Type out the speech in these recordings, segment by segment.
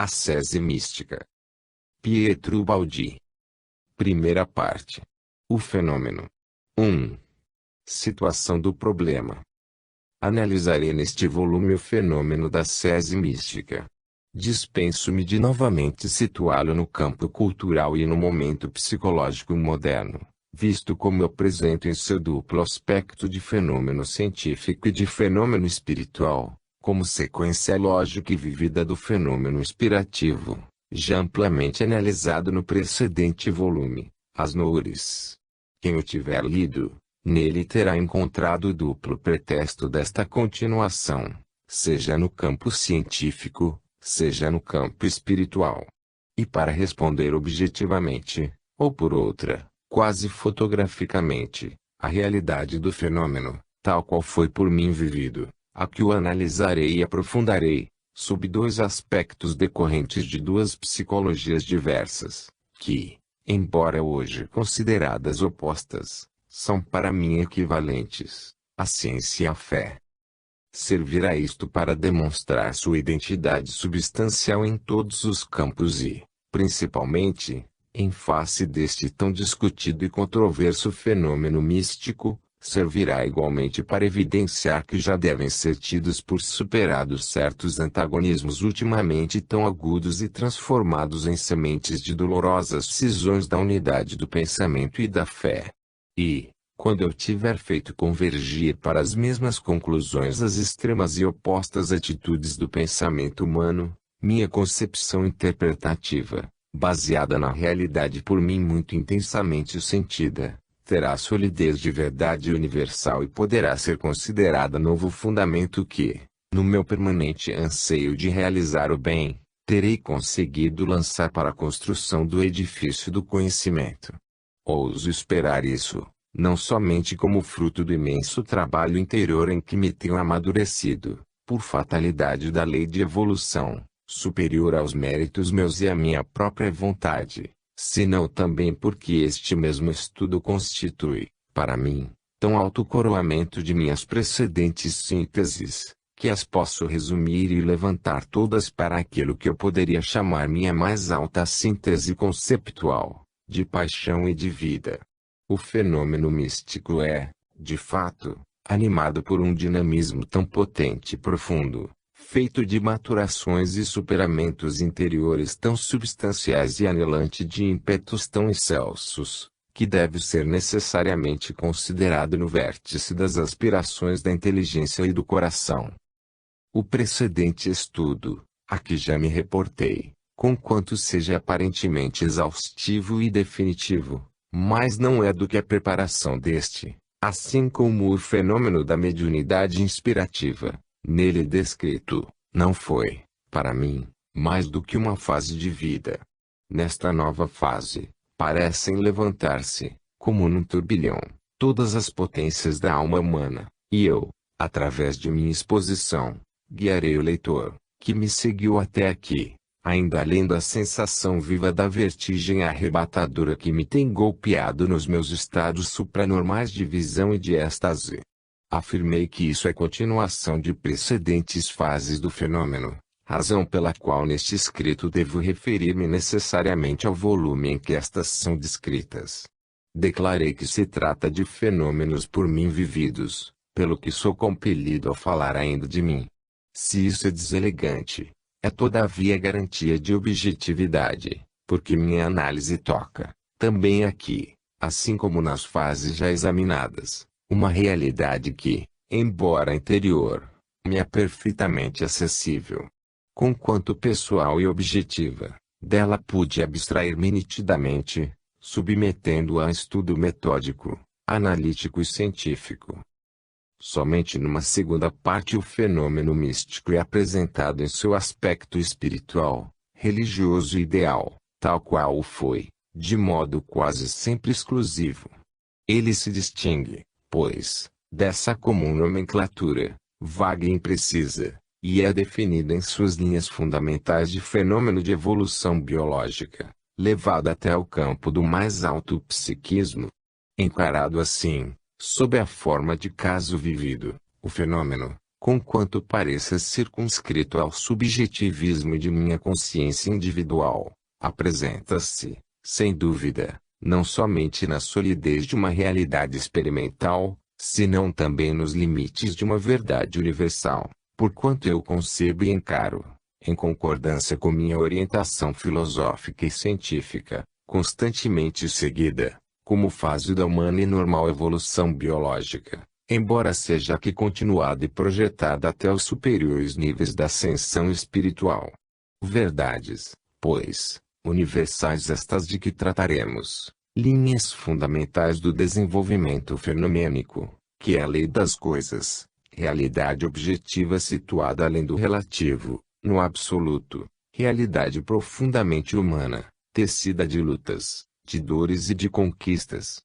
Ascese mística. Pietro Baldi. Primeira parte. O fenômeno. 1. Situação do problema. Analisarei neste volume o fenômeno da ascese mística. Dispenso-me de novamente situá-lo no campo cultural e no momento psicológico moderno, visto como eu apresento em seu duplo aspecto de fenômeno científico e de fenômeno espiritual, como sequência lógica e vivida do fenômeno inspirativo, já amplamente analisado no precedente volume, As Noures. Quem o tiver lido, nele terá encontrado o duplo pretexto desta continuação, seja no campo científico, seja no campo espiritual. E para responder objetivamente, ou por outra, quase fotograficamente, a realidade do fenômeno, tal qual foi por mim vivido, a que o analisarei e aprofundarei, sob dois aspectos decorrentes de duas psicologias diversas, que, embora hoje consideradas opostas, são para mim equivalentes, a ciência e a fé. Servirá isto para demonstrar sua identidade substancial em todos os campos e, principalmente, em face deste tão discutido e controverso fenômeno místico, servirá igualmente para evidenciar que já devem ser tidos por superados certos antagonismos ultimamente tão agudos e transformados em sementes de dolorosas cisões da unidade do pensamento e da fé. E, quando eu tiver feito convergir para as mesmas conclusões as extremas e opostas atitudes do pensamento humano, minha concepção interpretativa, baseada na realidade por mim muito intensamente sentida, terá solidez de verdade universal e poderá ser considerada novo fundamento que, no meu permanente anseio de realizar o bem, terei conseguido lançar para a construção do edifício do conhecimento. Ouso esperar isso, não somente como fruto do imenso trabalho interior em que me tenho amadurecido, por fatalidade da lei de evolução, superior aos méritos meus e à minha própria vontade, senão também porque este mesmo estudo constitui, para mim, tão alto coroamento de minhas precedentes sínteses, que as posso resumir e levantar todas para aquilo que eu poderia chamar minha mais alta síntese conceptual, de paixão e de vida. O fenômeno místico é, de fato, animado por um dinamismo tão potente e profundo, feito de maturações e superamentos interiores tão substanciais e anelante de ímpetos tão excelsos, que deve ser necessariamente considerado no vértice das aspirações da inteligência e do coração. O precedente estudo, a que já me reportei, conquanto seja aparentemente exaustivo e definitivo, mas não é do que a preparação deste, assim como o fenômeno da mediunidade inspirativa, nele descrito, não foi, para mim, mais do que uma fase de vida. Nesta nova fase, parecem levantar-se, como num turbilhão, todas as potências da alma humana, e eu, através de minha exposição, guiarei o leitor, que me seguiu até aqui, ainda além da sensação viva da vertigem arrebatadora que me tem golpeado nos meus estados supranormais de visão e de êxtase. Afirmei que isso é continuação de precedentes fases do fenômeno, razão pela qual neste escrito devo referir-me necessariamente ao volume em que estas são descritas. Declarei que se trata de fenômenos por mim vividos, pelo que sou compelido a falar ainda de mim. Se isso é deselegante, é todavia garantia de objetividade, porque minha análise toca, também aqui, assim como nas fases já examinadas, uma realidade que, embora interior, me é perfeitamente acessível. Conquanto pessoal e objetiva, dela pude abstrair-me nitidamente, submetendo-a a estudo metódico, analítico e científico. Somente numa segunda parte o fenômeno místico é apresentado em seu aspecto espiritual, religioso e ideal, tal qual o foi, de modo quase sempre exclusivo. Ele se distingue, pois, dessa comum nomenclatura, vaga e imprecisa, e é definido em suas linhas fundamentais de fenômeno de evolução biológica, levado até o campo do mais alto psiquismo. Encarado assim, sob a forma de caso vivido, o fenômeno, conquanto pareça circunscrito ao subjetivismo de minha consciência individual, apresenta-se, sem dúvida, não somente na solidez de uma realidade experimental, senão também nos limites de uma verdade universal, porquanto eu concebo e encaro, em concordância com minha orientação filosófica e científica, constantemente seguida, como fase da humana e normal evolução biológica, embora seja aqui continuada e projetada até os superiores níveis da ascensão espiritual. Verdades, pois, universais estas de que trataremos, linhas fundamentais do desenvolvimento fenomênico, que é a lei das coisas, realidade objetiva situada além do relativo, no absoluto, realidade profundamente humana, tecida de lutas, de dores e de conquistas.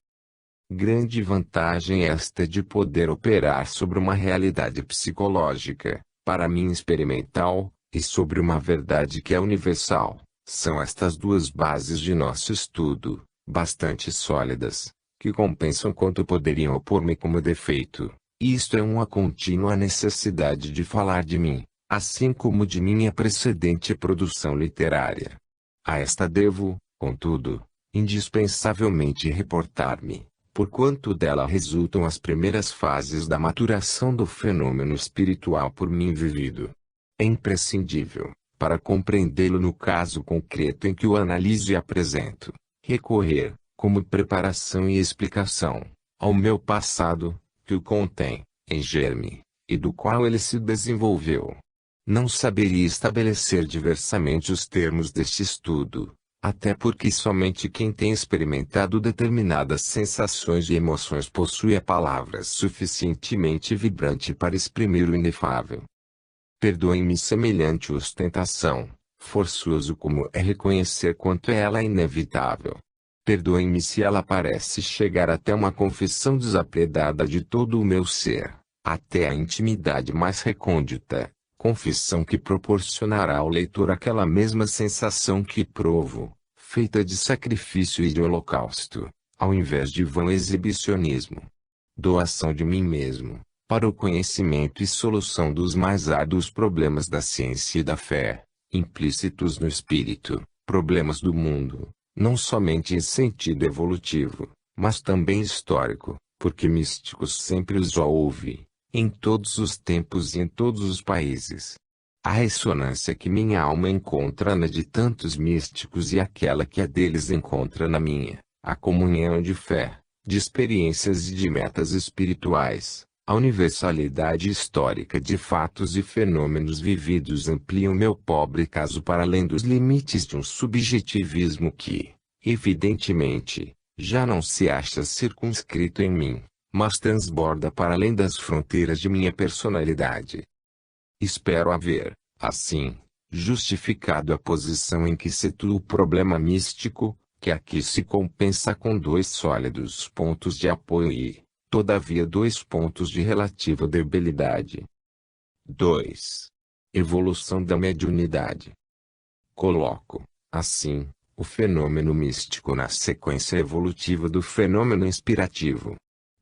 Grande vantagem esta de poder operar sobre uma realidade psicológica, para mim experimental, e sobre uma verdade que é universal. São estas duas bases de nosso estudo, bastante sólidas, que compensam quanto poderiam opor-me como defeito. Isto é uma contínua necessidade de falar de mim, assim como de minha precedente produção literária. A esta devo, contudo, indispensavelmente reportar-me, porquanto dela resultam as primeiras fases da maturação do fenômeno espiritual por mim vivido. É imprescindível, para compreendê-lo no caso concreto em que o analiso e apresento, recorrer, como preparação e explicação, ao meu passado, que o contém, em germe, e do qual ele se desenvolveu. Não saberia estabelecer diversamente os termos deste estudo, até porque somente quem tem experimentado determinadas sensações e emoções possui a palavra suficientemente vibrante para exprimir o inefável. Perdoem-me semelhante ostentação, forçoso como é reconhecer quanto ela é inevitável. Perdoem-me se ela parece chegar até uma confissão desapredada de todo o meu ser, até a intimidade mais recôndita, confissão que proporcionará ao leitor aquela mesma sensação que provo, feita de sacrifício e de holocausto, ao invés de vão exibicionismo. Doação de mim mesmo, para o conhecimento e solução dos mais árduos problemas da ciência e da fé, implícitos no espírito, problemas do mundo, não somente em sentido evolutivo, mas também histórico, porque místicos sempre os houve, em todos os tempos e em todos os países. A ressonância que minha alma encontra na de tantos místicos e aquela que a deles encontra na minha, a comunhão de fé, de experiências e de metas espirituais, a universalidade histórica de fatos e fenômenos vividos ampliam meu pobre caso para além dos limites de um subjetivismo que, evidentemente, já não se acha circunscrito em mim, mas transborda para além das fronteiras de minha personalidade. Espero haver, assim, justificado a posição em que situo o problema místico, que aqui se compensa com dois sólidos pontos de apoio e, todavia, dois pontos de relativa debilidade. 2. Evolução da mediunidade. Coloco, assim, o fenômeno místico na sequência evolutiva do fenômeno inspirativo.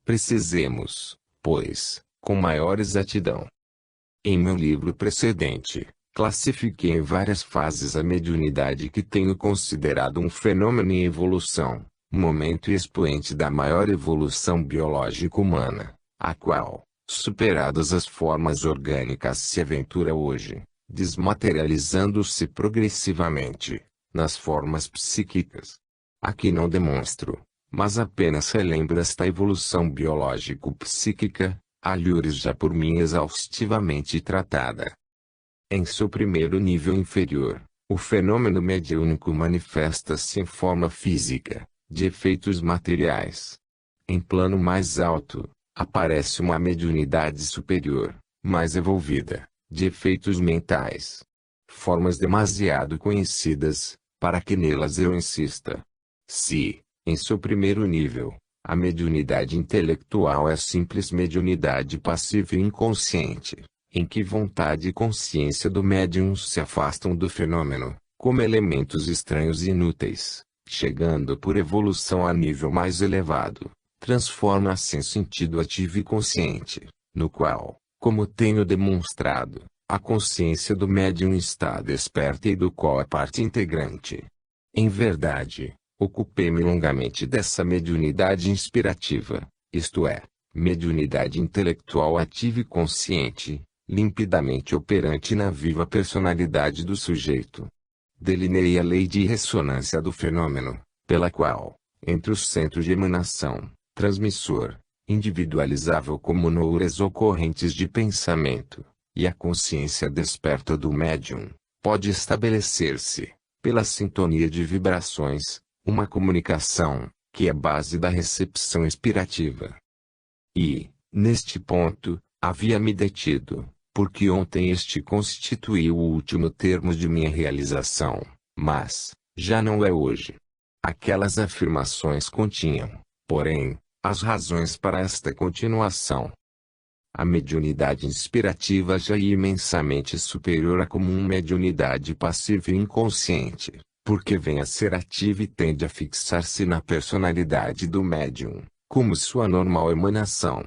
Precisemos, pois, com maior exatidão. Em meu livro precedente, classifiquei em várias fases a mediunidade que tenho considerado um fenômeno em evolução, momento e expoente da maior evolução biológica humana, a qual, superadas as formas orgânicas, se aventura hoje, desmaterializando-se progressivamente, nas formas psíquicas. Aqui não demonstro, mas apenas relembro esta evolução biológico-psíquica, alhures já por mim exaustivamente tratada. Em seu primeiro nível inferior, o fenômeno mediúnico manifesta-se em forma física, de efeitos materiais. Em plano mais alto, aparece uma mediunidade superior, mais evolvida, de efeitos mentais. Formas demasiado conhecidas, para que nelas eu insista. Se, em seu primeiro nível, a mediunidade intelectual é simples mediunidade passiva e inconsciente, em que vontade e consciência do médium se afastam do fenômeno, como elementos estranhos e inúteis, chegando por evolução a nível mais elevado, transforma-se em sentido ativo e consciente, no qual, Como tenho demonstrado, a consciência do médium está desperta e do qual é parte integrante. Em verdade, ocupei-me longamente dessa mediunidade inspirativa, isto é, mediunidade intelectual ativa e consciente, limpidamente operante na viva personalidade do sujeito. Delineei a lei de ressonância do fenômeno, pela qual, entre o centro de emanação, transmissor, individualizável como nouras ou correntes de pensamento, e a consciência desperta do médium, pode estabelecer-se, pela sintonia de vibrações, uma comunicação, que é base da recepção inspirativa. E, neste ponto, havia-me detido, porque ontem este constituiu o último termo de minha realização, mas, já não é hoje. Aquelas afirmações continham, porém, as razões para esta continuação. A mediunidade inspirativa já é imensamente superior à comum mediunidade passiva e inconsciente, porque vem a ser ativa e tende a fixar-se na personalidade do médium, como sua normal emanação.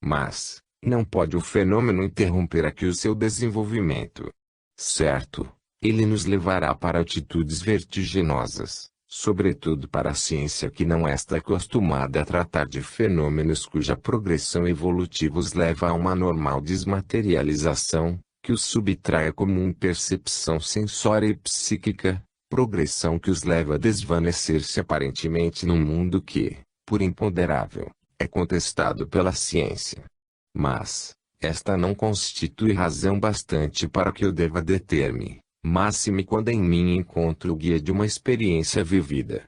Mas, não pode o fenômeno interromper aqui o seu desenvolvimento. Certo, ele nos levará para atitudes vertiginosas, sobretudo para a ciência que não está acostumada a tratar de fenômenos cuja progressão evolutiva os leva a uma normal desmaterialização, que os subtrai à comum percepção sensória e psíquica, progressão que os leva a desvanecer-se aparentemente num mundo que, por imponderável, é contestado pela ciência. Mas, esta não constitui razão bastante para que eu deva deter-me, máxime quando em mim encontro o guia de uma experiência vivida.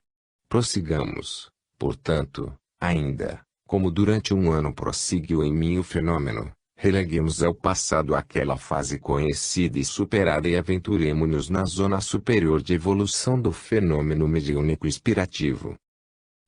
Prossigamos, portanto, ainda, como durante um ano prosseguiu em mim o fenômeno, releguemos ao passado aquela fase conhecida e superada e aventuremo-nos na zona superior de evolução do fenômeno mediúnico inspirativo.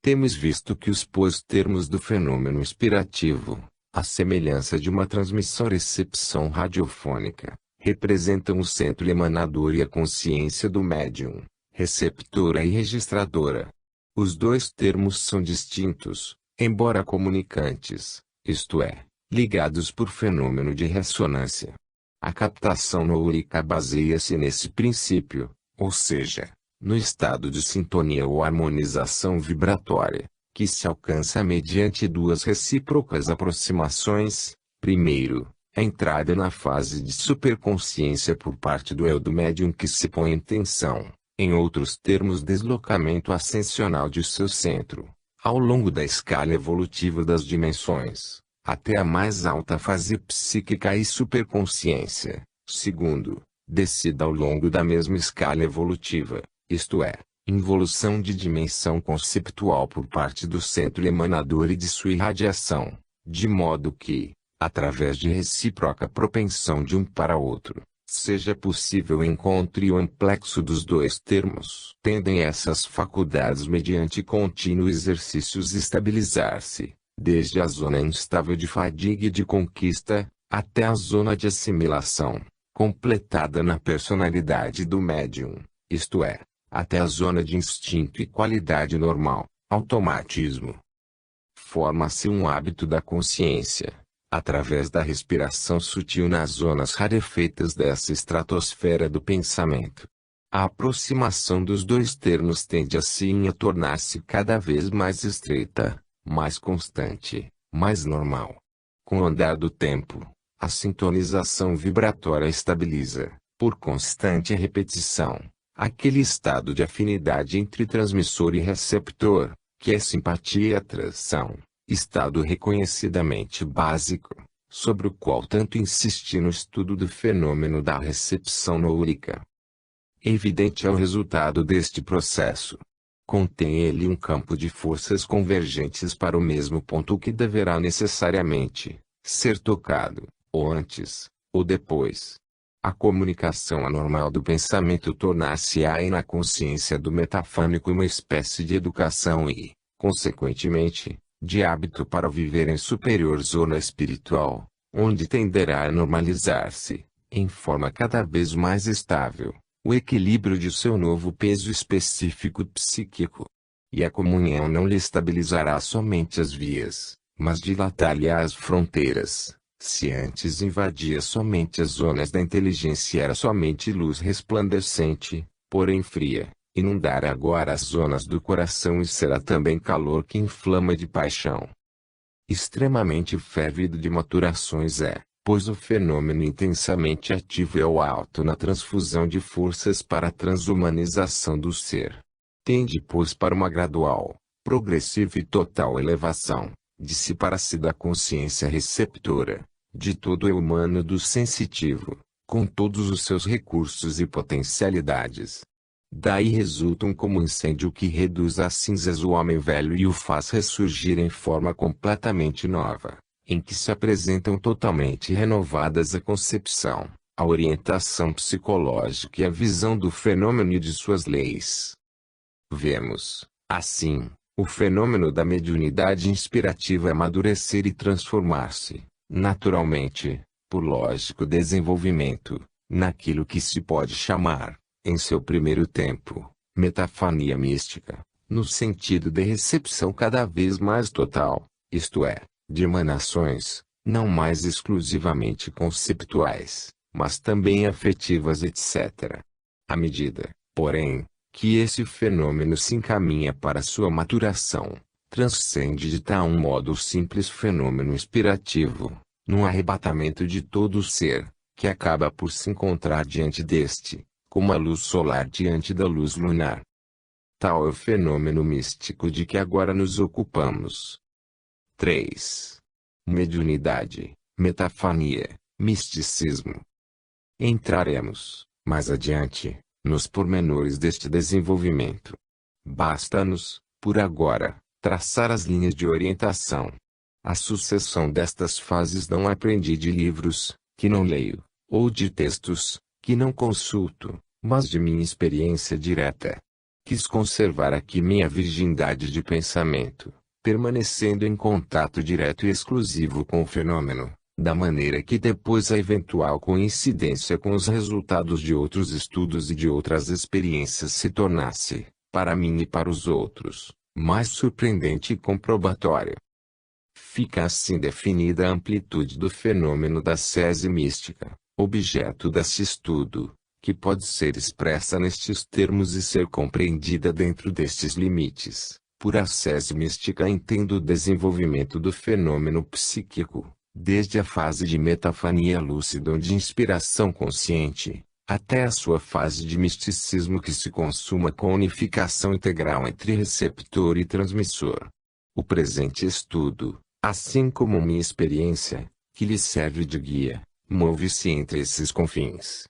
Temos visto que os termos do fenômeno inspirativo, à semelhança de uma transmissão-recepção radiofônica, representam o centro emanador e a consciência do médium, receptora e registradora. Os dois termos são distintos, embora comunicantes, isto é, ligados por fenômeno de ressonância. A captação nourica baseia-se nesse princípio, ou seja, no estado de sintonia ou harmonização vibratória, que se alcança mediante duas recíprocas aproximações. Primeiro, a entrada na fase de superconsciência por parte do eu do médium que se põe em tensão, em outros termos deslocamento ascensional de seu centro, ao longo da escala evolutiva das dimensões, até a mais alta fase psíquica e superconsciência. Segundo, descida ao longo da mesma escala evolutiva, isto é, involução de dimensão conceptual por parte do centro emanador e de sua irradiação, de modo que, através de recíproca propensão de um para outro, seja possível o encontro e o amplexo dos dois termos. Tendem essas faculdades mediante contínuo exercícios estabilizar-se, desde a zona instável de fadiga e de conquista, até a zona de assimilação, completada na personalidade do médium, isto é, até a zona de instinto e qualidade normal, automatismo. Forma-se um hábito da consciência, através da respiração sutil nas zonas rarefeitas dessa estratosfera do pensamento. A aproximação dos dois termos tende assim a tornar-se cada vez mais estreita, mais constante, mais normal. Com o andar do tempo, a sintonização vibratória estabiliza, por constante repetição, aquele estado de afinidade entre transmissor e receptor, que é simpatia e atração, estado reconhecidamente básico, sobre o qual tanto insisti no estudo do fenômeno da recepção nourica. Evidente é o resultado deste processo. Contém ele um campo de forças convergentes para o mesmo ponto que deverá necessariamente ser tocado, ou antes, ou depois. A comunicação anormal do pensamento tornar-se-á na consciência do metafânico uma espécie de educação e, consequentemente, de hábito para viver em superior zona espiritual, onde tenderá a normalizar-se, em forma cada vez mais estável, o equilíbrio de seu novo peso específico psíquico. E a comunhão não lhe estabilizará somente as vias, mas dilatar-lhe as fronteiras, Se antes invadia somente as zonas da inteligência e era somente luz resplandecente, porém fria, inundara agora as zonas do coração e será também calor que inflama de paixão. Extremamente férvido de maturações é, pois o fenômeno intensamente ativo e ao alto na transfusão de forças para a transhumanização do ser. Tende pois para uma gradual, progressiva e total elevação, dissipara-se da consciência receptora, de todo o humano do sensitivo, com todos os seus recursos e potencialidades. Daí resultam como incêndio que reduz a cinzas o homem velho e o faz ressurgir em forma completamente nova, em que se apresentam totalmente renovadas a concepção, a orientação psicológica e a visão do fenômeno e de suas leis. Vemos, assim, o fenômeno da mediunidade inspirativa amadurecer e transformar-se, naturalmente, por lógico desenvolvimento, naquilo que se pode chamar, em seu primeiro tempo, metafania mística, no sentido de recepção cada vez mais total, isto é, de emanações, não mais exclusivamente conceptuais, mas também afetivas etc. À medida, porém, que esse fenômeno se encaminha para sua maturação, transcende de tal modo o simples fenômeno inspirativo, num arrebatamento de todo o ser, que acaba por se encontrar diante deste, como a luz solar diante da luz lunar. Tal é o fenômeno místico de que agora nos ocupamos. 3. Mediunidade, metafania, misticismo. Entraremos, mais adiante, nos pormenores deste desenvolvimento. Basta-nos, por agora, traçar as linhas de orientação. A sucessão destas fases não aprendi de livros, que não leio, ou de textos, que não consulto, mas de minha experiência direta. Quis conservar aqui minha virgindade de pensamento, permanecendo em contato direto e exclusivo com o fenômeno, da maneira que depois a eventual coincidência com os resultados de outros estudos e de outras experiências se tornasse, para mim e para os outros, mais surpreendente e comprobatória. Fica assim definida a amplitude do fenômeno da sese mística, objeto desse estudo, que pode ser expressa nestes termos e ser compreendida dentro destes limites. Por ascese mística entendo o desenvolvimento do fenômeno psíquico, desde a fase de metafania lúcida ou de inspiração consciente, até a sua fase de misticismo que se consuma com a unificação integral entre receptor e transmissor. O presente estudo, assim como minha experiência, que lhe serve de guia, move-se entre esses confins.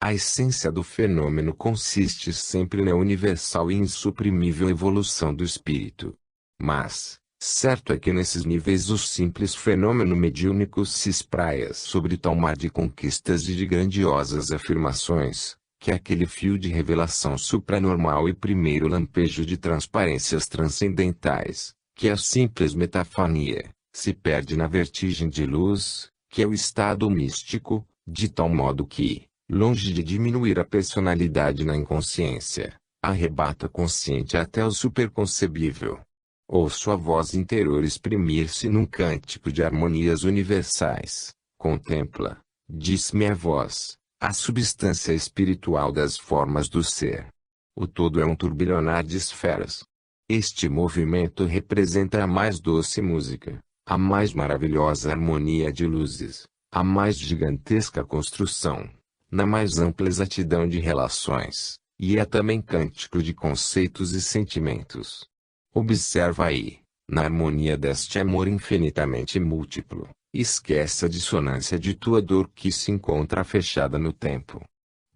A essência do fenômeno consiste sempre na universal e insuprimível evolução do espírito. Mas, certo é que nesses níveis o simples fenômeno mediúnico se espraia sobre tal mar de conquistas e de grandiosas afirmações, que aquele fio de revelação supranormal e primeiro lampejo de transparências transcendentais, que é a simples metafania, se perde na vertigem de luz, que é o estado místico, de tal modo que, longe de diminuir a personalidade na inconsciência, arrebata consciente até o superconcebível. Ouço a voz interior exprimir-se num cântico de harmonias universais. Contempla, diz-me a voz, a substância espiritual das formas do ser. O todo é um turbilhonar de esferas. Este movimento representa a mais doce música, a mais maravilhosa harmonia de luzes, a mais gigantesca construção, na mais ampla exatidão de relações, e é também cântico de conceitos e sentimentos. Observa aí, na harmonia deste amor infinitamente múltiplo, esquece a dissonância de tua dor que se encontra fechada no tempo.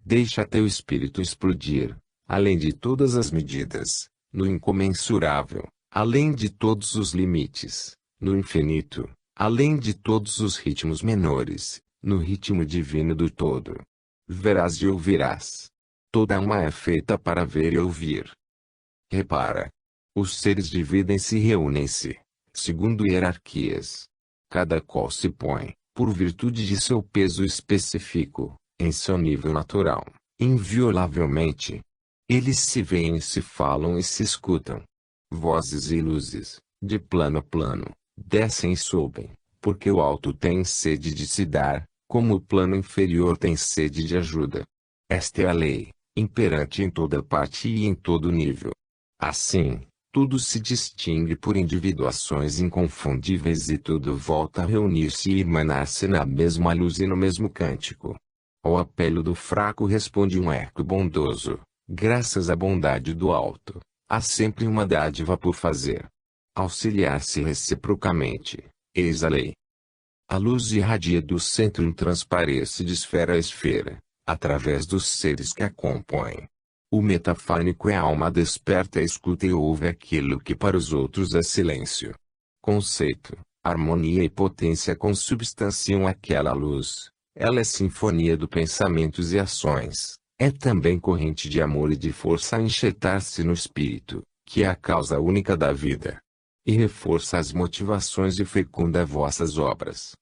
Deixa teu espírito explodir, além de todas as medidas, no incomensurável, além de todos os limites, no infinito, além de todos os ritmos menores, no ritmo divino do todo. Verás e ouvirás. Toda alma é feita para ver e ouvir. Repara. Os seres dividem-se e reúnem-se, segundo hierarquias. Cada qual se põe, por virtude de seu peso específico, em seu nível natural, inviolavelmente. Eles se veem e se falam e se escutam. Vozes e luzes, de plano a plano, descem e sobem, porque o alto tem sede de se dar, como o plano inferior tem sede de ajuda. Esta é a lei, imperante em toda parte e em todo nível. Assim, tudo se distingue por individuações inconfundíveis e tudo volta a reunir-se e emanar-se na mesma luz e no mesmo cântico. Ao apelo do fraco responde um eco bondoso, graças à bondade do alto, há sempre uma dádiva por fazer. Auxiliar-se reciprocamente, eis a lei. A luz irradia do centro e transparece de esfera a esfera, através dos seres que a compõem. O metafônico é a alma desperta, escuta e ouve aquilo que para os outros é silêncio. Conceito, harmonia e potência consubstanciam aquela luz. Ela é sinfonia do pensamentos e ações. É também corrente de amor e de força a enxertar-se no espírito, que é a causa única da vida. E reforça as motivações e fecunda vossas obras.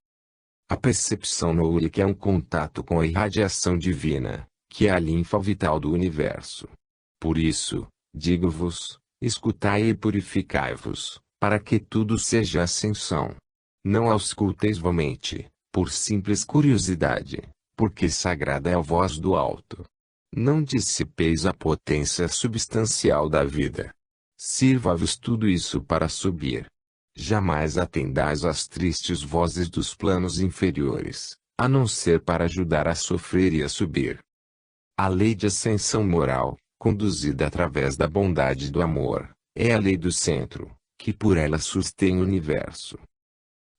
A percepção nourica é um contato com a irradiação divina, que é a linfa vital do universo. Por isso, digo-vos, escutai e purificai-vos, para que tudo seja ascensão. Não ausculteis vamente, por simples curiosidade, porque sagrada é a voz do alto. Não dissipeis a potência substancial da vida. Sirva-vos tudo isso para subir. Jamais atendais às tristes vozes dos planos inferiores, a não ser para ajudar a sofrer e a subir. A lei de ascensão moral, conduzida através da bondade e do amor, é a lei do centro, que por ela sustém o universo.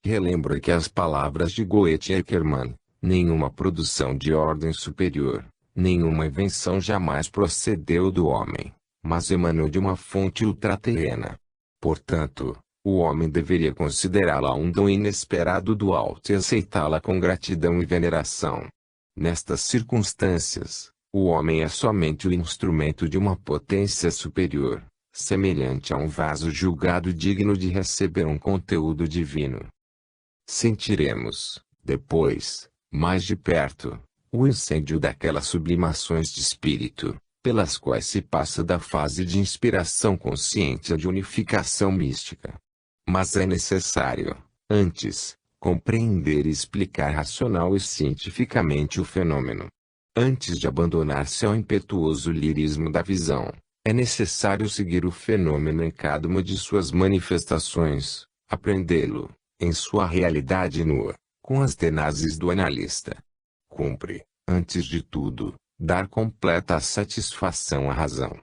Relembro que as palavras de Goethe e Eckermann, nenhuma produção de ordem superior, nenhuma invenção jamais procedeu do homem, mas emanou de uma fonte ultraterrena. Portanto, o homem deveria considerá-la um dom inesperado do alto e aceitá-la com gratidão e veneração. Nestas circunstâncias, o homem é somente o instrumento de uma potência superior, semelhante a um vaso julgado digno de receber um conteúdo divino. Sentiremos, depois, mais de perto, o incêndio daquelas sublimações de espírito, pelas quais se passa da fase de inspiração consciente à de unificação mística. Mas é necessário, antes, compreender e explicar racional e cientificamente o fenômeno. Antes de abandonar-se ao impetuoso lirismo da visão, é necessário seguir o fenômeno em cada uma de suas manifestações, aprendê-lo, em sua realidade nua, com as tenazes do analista. Cumpre, antes de tudo, dar completa satisfação à razão.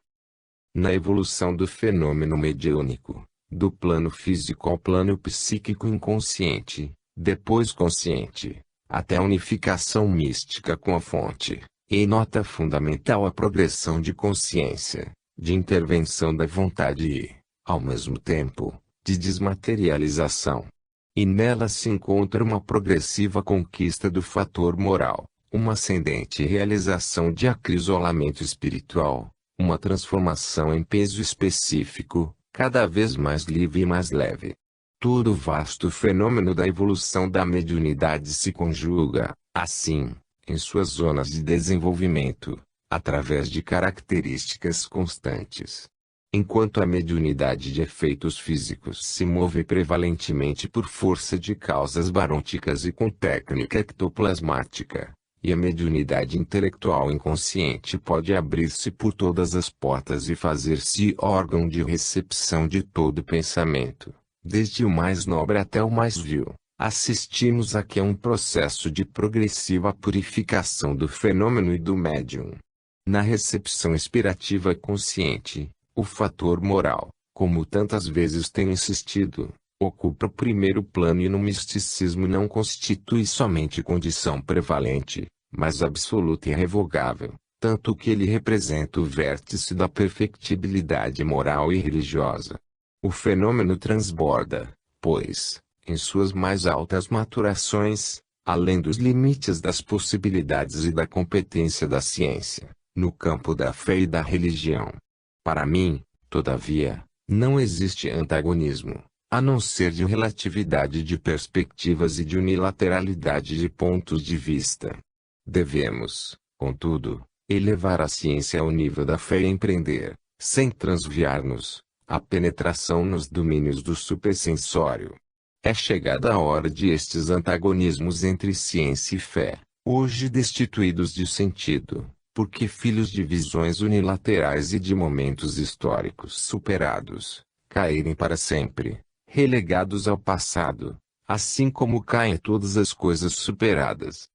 Na evolução do fenômeno mediúnico, do plano físico ao plano psíquico inconsciente, depois consciente, até a unificação mística com a fonte, e nota fundamental a progressão de consciência, de intervenção da vontade e, ao mesmo tempo, de desmaterialização. E nela se encontra uma progressiva conquista do fator moral, uma ascendente realização de acrisolamento espiritual, uma transformação em peso específico, cada vez mais livre e mais leve. Todo o vasto fenômeno da evolução da mediunidade se conjuga, assim, em suas zonas de desenvolvimento, através de características constantes. Enquanto a mediunidade de efeitos físicos se move prevalentemente por força de causas barônicas e com técnica ectoplasmática, e a mediunidade intelectual inconsciente pode abrir-se por todas as portas e fazer-se órgão de recepção de todo pensamento, desde o mais nobre até o mais vil. Assistimos aqui a um processo de progressiva purificação do fenômeno e do médium. Na recepção inspirativa consciente, o fator moral, como tantas vezes tenho insistido, ocupa o primeiro plano e no misticismo não constitui somente condição prevalente, mas absoluta e irrevogável, tanto que ele representa o vértice da perfectibilidade moral e religiosa. O fenômeno transborda, pois, em suas mais altas maturações, além dos limites das possibilidades e da competência da ciência, no campo da fé e da religião. Para mim, todavia, não existe antagonismo, a não ser de relatividade de perspectivas e de unilateralidade de pontos de vista. Devemos, contudo, elevar a ciência ao nível da fé e empreender, sem transviar-nos, a penetração nos domínios do supersensório. É chegada a hora de estes antagonismos entre ciência e fé, hoje destituídos de sentido, porque filhos de visões unilaterais e de momentos históricos superados, caírem para sempre, relegados ao passado, assim como caem todas as coisas superadas.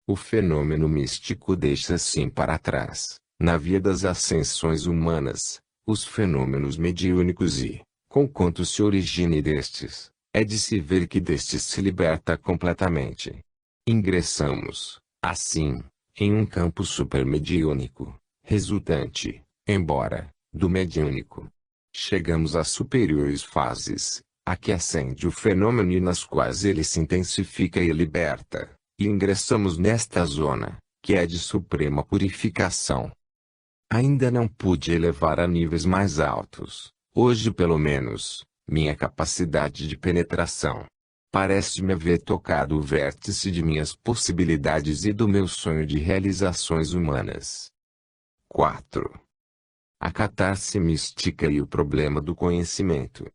O fenômeno místico deixa assim para trás, na via das ascensões humanas, os fenômenos mediúnicos e, conquanto se origine destes, é de se ver que destes se liberta completamente. Ingressamos, assim, em um campo supermediúnico, resultante, embora, do mediúnico. Chegamos às superiores fases, a que ascende o fenômeno e nas quais ele se intensifica e liberta, e ingressamos nesta zona, que é de suprema purificação. Ainda não pude elevar a níveis mais altos, hoje pelo menos, minha capacidade de penetração. Parece-me haver tocado o vértice de minhas possibilidades e do meu sonho de realizações humanas. 4. A catarse mística e o problema do conhecimento.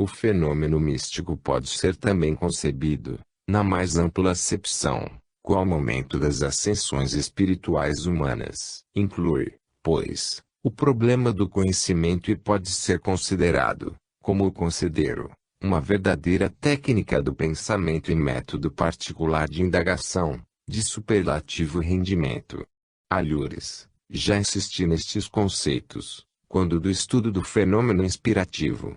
O fenômeno místico pode ser também concebido, na mais ampla acepção, qual momento das ascensões espirituais humanas. Inclui, pois, o problema do conhecimento e pode ser considerado, como o considero, uma verdadeira técnica do pensamento e método particular de indagação, de superlativo rendimento. Alhures, já insisti nestes conceitos, quando do estudo do fenômeno inspirativo.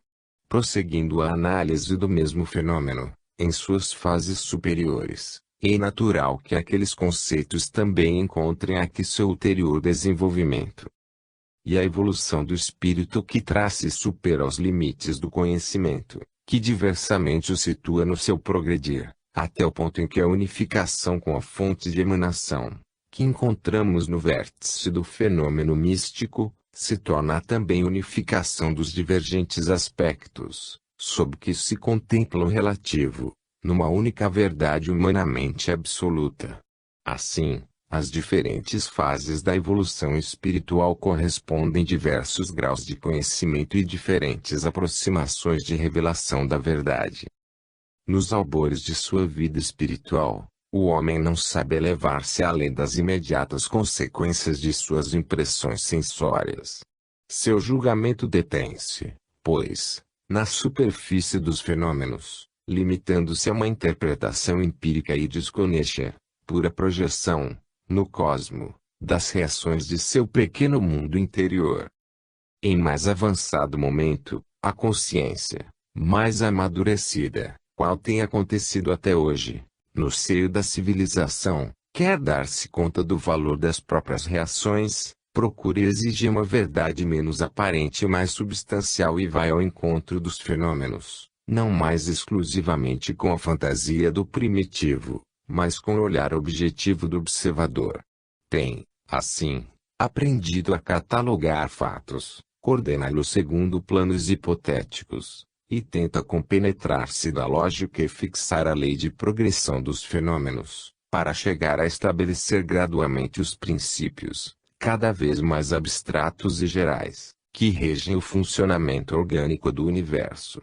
Prosseguindo a análise do mesmo fenômeno, em suas fases superiores, é natural que aqueles conceitos também encontrem aqui seu ulterior desenvolvimento. E a evolução do espírito que traça e supera os limites do conhecimento, que diversamente o situa no seu progredir, até o ponto em que a unificação com a fonte de emanação, que encontramos no vértice do fenômeno místico, se torna também unificação dos divergentes aspectos, sob que se contempla o relativo, numa única verdade humanamente absoluta. Assim, as diferentes fases da evolução espiritual correspondem diversos graus de conhecimento e diferentes aproximações de revelação da verdade. Nos albores de sua vida espiritual, o homem não sabe elevar-se além das imediatas consequências de suas impressões sensórias. Seu julgamento detém-se, pois, na superfície dos fenômenos, limitando-se a uma interpretação empírica e desconexa, pura projeção, no cosmo, das reações de seu pequeno mundo interior. Em mais avançado momento, a consciência, mais amadurecida, qual tem acontecido até hoje, no seio da civilização, quer dar-se conta do valor das próprias reações, procura e exige uma verdade menos aparente e mais substancial e vai ao encontro dos fenômenos, não mais exclusivamente com a fantasia do primitivo, mas com o olhar objetivo do observador. Tem, assim, aprendido a catalogar fatos, coordená-los segundo planos hipotéticos, e tenta compenetrar-se da lógica e fixar a lei de progressão dos fenômenos, para chegar a estabelecer gradualmente os princípios, cada vez mais abstratos e gerais, que regem o funcionamento orgânico do universo.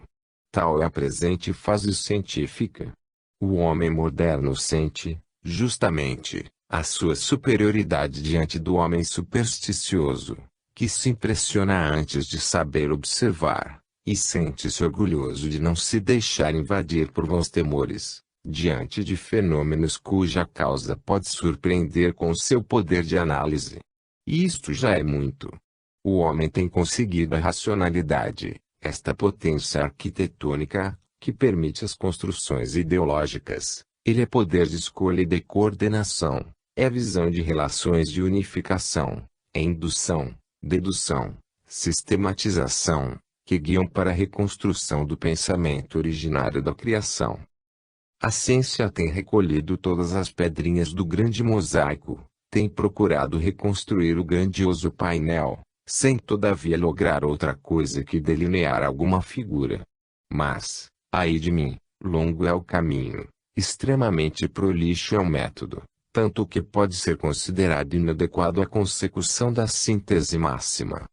Tal é a presente fase científica. O homem moderno sente, justamente, a sua superioridade diante do homem supersticioso, que se impressiona antes de saber observar, e sente-se orgulhoso de não se deixar invadir por vãos temores, diante de fenômenos cuja causa pode surpreender com seu poder de análise. E isto já é muito. O homem tem conseguido a racionalidade, esta potência arquitetônica, que permite as construções ideológicas. Ele é poder de escolha e de coordenação, é visão de relações de unificação, é indução, dedução, sistematização, que guiam para a reconstrução do pensamento originário da criação. A ciência tem recolhido todas as pedrinhas do grande mosaico, tem procurado reconstruir o grandioso painel, sem todavia lograr outra coisa que delinear alguma figura. Mas, ai de mim, longo é o caminho, extremamente prolixo é o método, tanto que pode ser considerado inadequado à consecução da síntese máxima.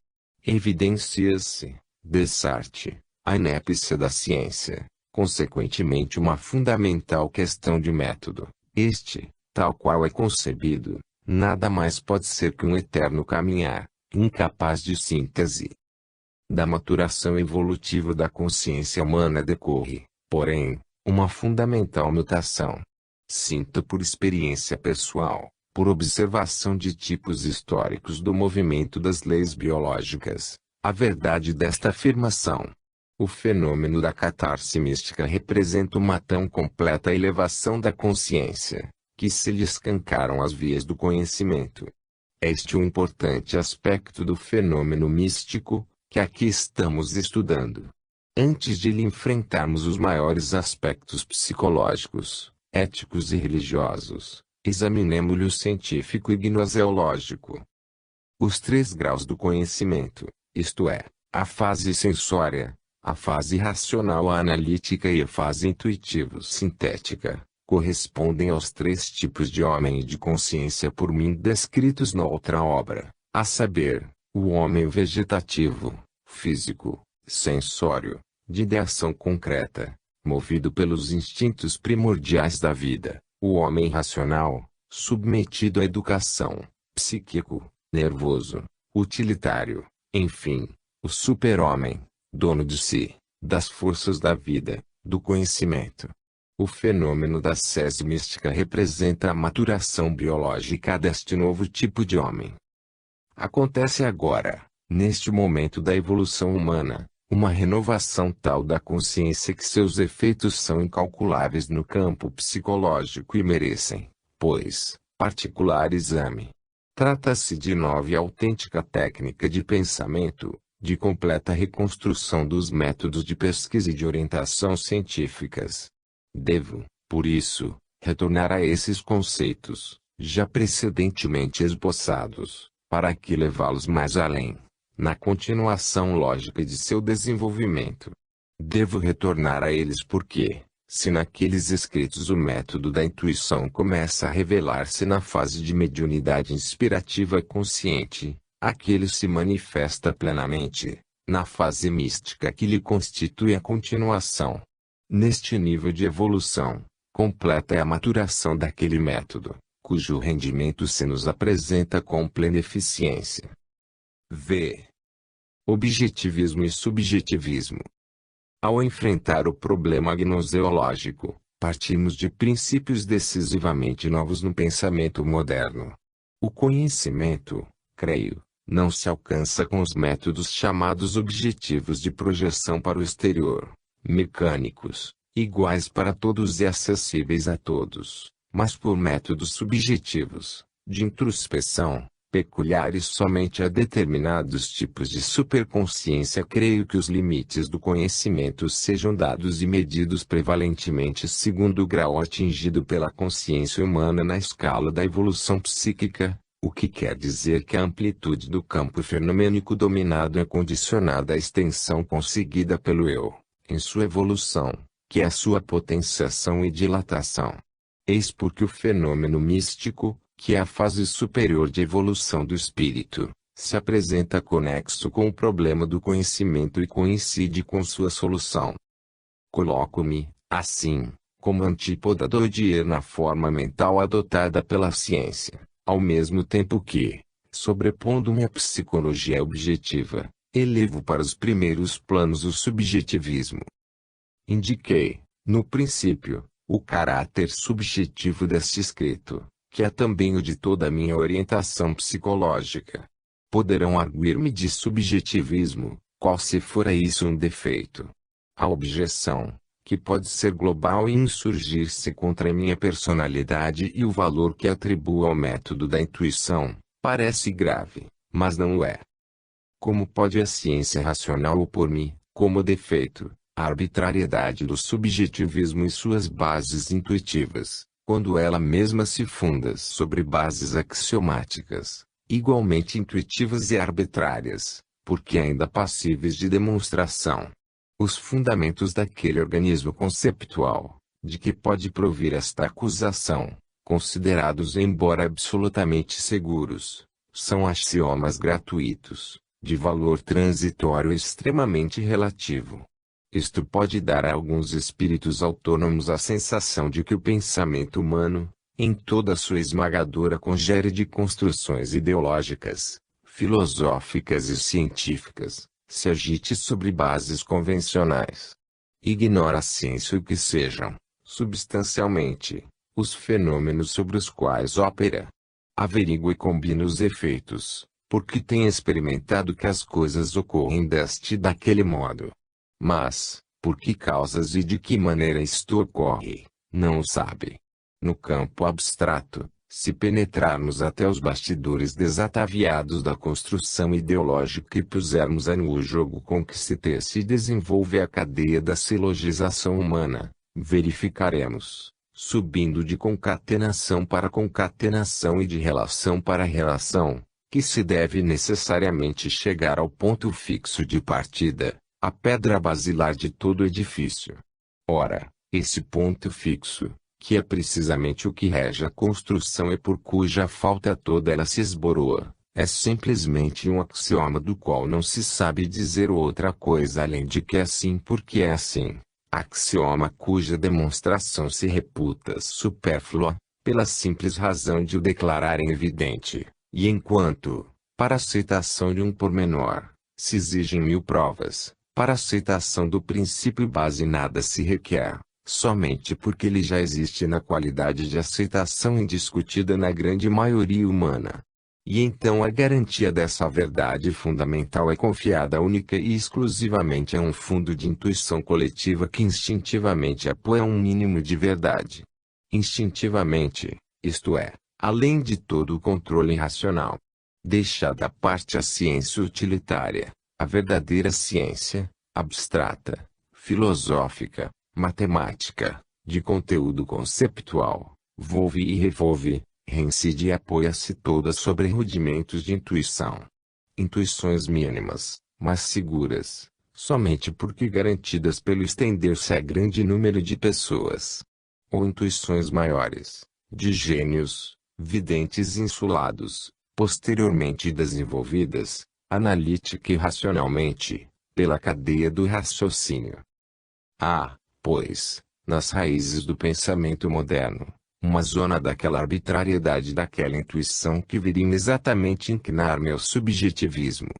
Evidencia-se, Descartes, a inépcia da ciência, consequentemente uma fundamental questão de método. Este, tal qual é concebido, nada mais pode ser que um eterno caminhar, incapaz de síntese. Da maturação evolutiva da consciência humana decorre, porém, uma fundamental mutação. Sinto por experiência pessoal, por observação de tipos históricos do movimento das leis biológicas, a verdade desta afirmação. O fenômeno da catarse mística representa uma tão completa elevação da consciência, que se lhe escancaram as vias do conhecimento. Este é um importante aspecto do fenômeno místico, que aqui estamos estudando. Antes de lhe enfrentarmos os maiores aspectos psicológicos, éticos e religiosos, examinemo-lhe o científico e gnoseológico. Os 3 graus do conhecimento, isto é, a fase sensória, a fase racional analítica e a fase intuitivo-sintética, correspondem aos 3 tipos de homem e de consciência por mim descritos na outra obra, a saber, o homem vegetativo, físico, sensório, de ideação concreta, movido pelos instintos primordiais da vida, o homem racional, submetido à educação, psíquico, nervoso, utilitário, enfim, o super-homem, dono de si, das forças da vida, do conhecimento. O fenômeno da sese mística representa a maturação biológica deste novo tipo de homem. Acontece agora, neste momento da evolução humana, uma renovação tal da consciência que seus efeitos são incalculáveis no campo psicológico e merecem, pois, particular exame. Trata-se de nova e autêntica técnica de pensamento, de completa reconstrução dos métodos de pesquisa e de orientação científicas. Devo, por isso, retornar a esses conceitos, já precedentemente esboçados, para aqui levá-los mais além, na continuação lógica de seu desenvolvimento. Devo retornar a eles porque, se naqueles escritos o método da intuição começa a revelar-se na fase de mediunidade inspirativa consciente, aquele se manifesta plenamente, na fase mística que lhe constitui a continuação. Neste nível de evolução, completa é a maturação daquele método, cujo rendimento se nos apresenta com plena eficiência. V. Objetivismo e subjetivismo. Ao enfrentar o problema gnoseológico, partimos de princípios decisivamente novos no pensamento moderno. O conhecimento, creio, não se alcança com os métodos chamados objetivos de projeção para o exterior, mecânicos, iguais para todos e acessíveis a todos, mas por métodos subjetivos, de introspecção, peculiares somente a determinados tipos de superconsciência. Creio que os limites do conhecimento sejam dados e medidos prevalentemente segundo o grau atingido pela consciência humana na escala da evolução psíquica, o que quer dizer que a amplitude do campo fenomênico dominado é condicionada à extensão conseguida pelo eu, em sua evolução, que é a sua potenciação e dilatação. Eis porque o fenômeno místico, que é a fase superior de evolução do espírito, se apresenta conexo com o problema do conhecimento e coincide com sua solução. Coloco-me, assim, como antípoda do Odier na forma mental adotada pela ciência, ao mesmo tempo que, sobrepondo-me à psicologia objetiva, elevo para os primeiros planos o subjetivismo. Indiquei, no princípio, o caráter subjetivo deste escrito, que é também o de toda a minha orientação psicológica. Poderão arguir-me de subjetivismo, qual se fora isso um defeito. A objeção, que pode ser global e insurgir-se contra a minha personalidade e o valor que atribuo ao método da intuição, parece grave, mas não o é. Como pode a ciência racional opor-me, como defeito, a arbitrariedade do subjetivismo e suas bases intuitivas, quando ela mesma se funda sobre bases axiomáticas, igualmente intuitivas e arbitrárias, porque ainda passíveis de demonstração? Os fundamentos daquele organismo conceptual, de que pode provir esta acusação, considerados embora absolutamente seguros, são axiomas gratuitos, de valor transitório e extremamente relativo. Isto pode dar a alguns espíritos autônomos a sensação de que o pensamento humano, em toda a sua esmagadora congéria de construções ideológicas, filosóficas e científicas, se agite sobre bases convencionais. Ignora a ciência o que sejam, substancialmente, os fenômenos sobre os quais opera. Averigua e combina os efeitos, porque tem experimentado que as coisas ocorrem deste e daquele modo. Mas, por que causas e de que maneira isto ocorre, não o sabe. No campo abstrato, se penetrarmos até os bastidores desataviados da construção ideológica e pusermos a nu o jogo com que se tece e desenvolve a cadeia da silogização humana, verificaremos, subindo de concatenação para concatenação e de relação para relação, que se deve necessariamente chegar ao ponto fixo de partida, a pedra basilar de todo edifício. Ora, esse ponto fixo, que é precisamente o que rege a construção e por cuja falta toda ela se esboroa, é simplesmente um axioma do qual não se sabe dizer outra coisa além de que é assim porque é assim. Axioma cuja demonstração se reputa supérflua, pela simples razão de o declararem evidente, e enquanto, para a aceitação de um pormenor, se exigem 1000 provas, para a aceitação do princípio base nada se requer, somente porque ele já existe na qualidade de aceitação indiscutida na grande maioria humana. E então a garantia dessa verdade fundamental é confiada única e exclusivamente a um fundo de intuição coletiva que instintivamente apoia um mínimo de verdade. Instintivamente, isto é, além de todo o controle racional. Deixada à parte a ciência utilitária, a verdadeira ciência, abstrata, filosófica, matemática, de conteúdo conceptual, volve e revolve, reincide e apoia-se toda sobre rudimentos de intuição. Intuições mínimas, mas seguras, somente porque garantidas pelo estender-se a grande número de pessoas. Ou intuições maiores, de gênios, videntes insulados, posteriormente desenvolvidas, analítica e racionalmente, pela cadeia do raciocínio. Há, pois, nas raízes do pensamento moderno, uma zona daquela arbitrariedade daquela intuição que viria exatamente inclinar-me ao subjetivismo.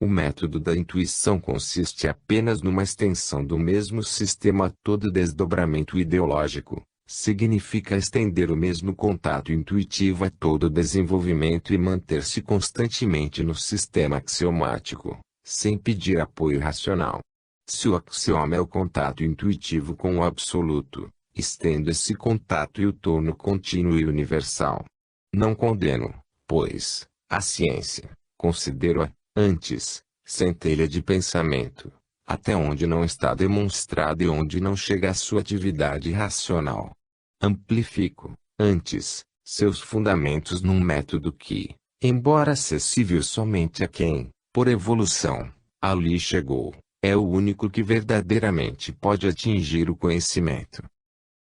O método da intuição consiste apenas numa extensão do mesmo sistema a todo desdobramento ideológico. Significa estender o mesmo contato intuitivo a todo desenvolvimento e manter-se constantemente no sistema axiomático, sem pedir apoio racional. Se o axioma é o contato intuitivo com o absoluto, estendo esse contato e o torno contínuo e universal. Não condeno, pois, a ciência, considero-a, antes, centelha de pensamento, até onde não está demonstrado e onde não chega a sua atividade racional. Amplifico, antes, seus fundamentos num método que, embora acessível somente a quem, por evolução, ali chegou, é o único que verdadeiramente pode atingir o conhecimento.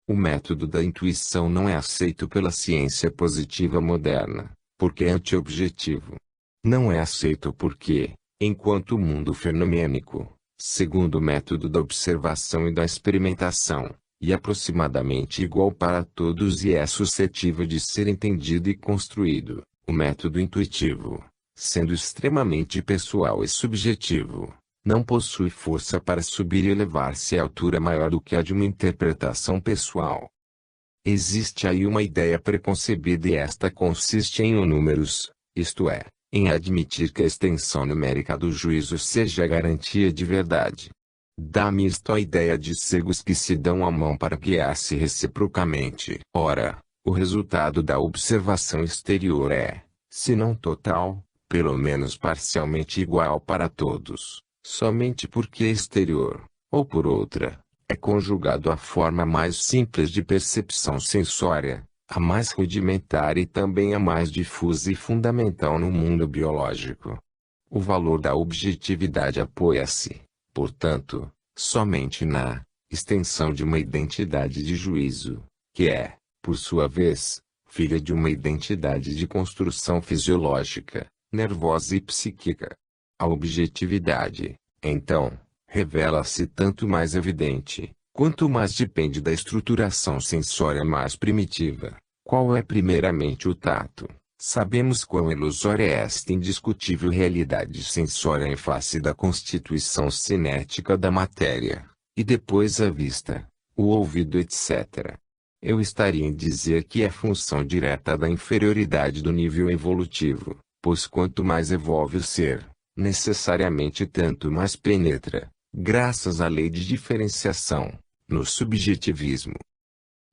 O método da intuição não é aceito pela ciência positiva moderna, porque é anti-objetivo. Não é aceito porque, enquanto o mundo fenomênico, segundo o método da observação e da experimentação, e aproximadamente igual para todos e é suscetível de ser entendido e construído, o método intuitivo, sendo extremamente pessoal e subjetivo, não possui força para subir e elevar-se à altura maior do que a de uma interpretação pessoal. Existe aí uma ideia preconcebida e esta consiste em números, isto é, em admitir que a extensão numérica do juízo seja a garantia de verdade. Dá-me isto a ideia de cegos que se dão a mão para guiar-se reciprocamente. Ora, o resultado da observação exterior é, se não total, pelo menos parcialmente igual para todos, somente porque é exterior, ou por outra, é conjugado à forma mais simples de percepção sensória, a mais rudimentar e também a mais difusa e fundamental no mundo biológico. O valor da objetividade apoia-se, portanto, somente na extensão de uma identidade de juízo, que é, por sua vez, filha de uma identidade de construção fisiológica, nervosa e psíquica. A objetividade, então, revela-se tanto mais evidente, quanto mais depende da estruturação sensória mais primitiva. Qual é primeiramente o tato? Sabemos quão ilusória é esta indiscutível realidade sensória em face da constituição cinética da matéria, e depois a vista, o ouvido etc. Eu estaria em dizer que é função direta da inferioridade do nível evolutivo, pois quanto mais evolve o ser, necessariamente tanto mais penetra, graças à lei de diferenciação, no subjetivismo.